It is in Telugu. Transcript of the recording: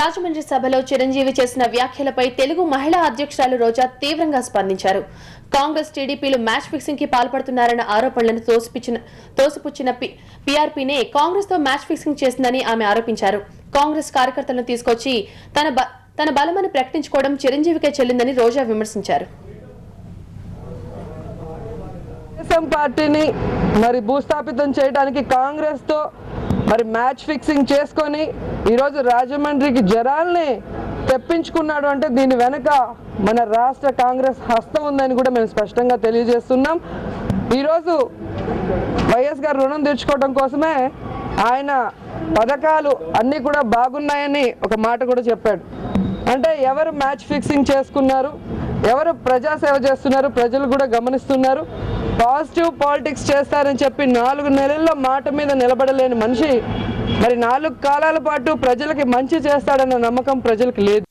రాజమండ్రి సభలో చిరంజీవి చేసిన వ్యాఖ్యలపై తెలుగు మహిళా అధ్యక్షురాలు రోజా తీవ్రంగా స్పందించారు. కాంగ్రెస్ టీడీపీలు మ్యాచ్ ఫిక్సింగ్ కి పాల్పడుతున్నారన్న ఆరోపణలను తోసిపుచ్చిన పీఆర్పీనే కాంగ్రెస్ తో మ్యాచ్ ఫిక్సింగ్ చేసిందని ఆమె ఆరోపించారు. కాంగ్రెస్ కార్యకర్తలను తీసుకొచ్చి తన బలమని ప్రకటించుకోవడం చిరంజీవికే చెల్లిందని రోజా విమర్శించారు. పార్టీని మరి భూస్థాపితం చేయడానికి కాంగ్రెస్ తో మరి మ్యాచ్ ఫిక్సింగ్ చేసుకొని ఈరోజు రాజమండ్రికి జనాల్ని తెప్పించుకున్నాడు అంటే దీని వెనుక మన రాష్ట్ర కాంగ్రెస్ హస్తం ఉందని కూడా మేము స్పష్టంగా తెలియజేస్తున్నాం. ఈరోజు వైఎస్ గారు రుణం తీర్చుకోవడం కోసమే ఆయన పథకాలు అన్నీ కూడా బాగున్నాయని ఒక మాట కూడా చెప్పాడు. అంటే ఎవరు మ్యాచ్ ఫిక్సింగ్ చేసుకున్నారు, ఎవరు ప్రజాసేవ చేస్తున్నారు ప్రజలు కూడా గమనిస్తున్నారు. పాజిటివ్ పాలిటిక్స్ చేస్తారని చెప్పి 4 నెలల్లో మాట మీద నిలబడలేని మనిషి మరి 4 కాలాల పాటు ప్రజలకి మంచి చేస్తాడన్న నమ్మకం ప్రజలకు లేదు.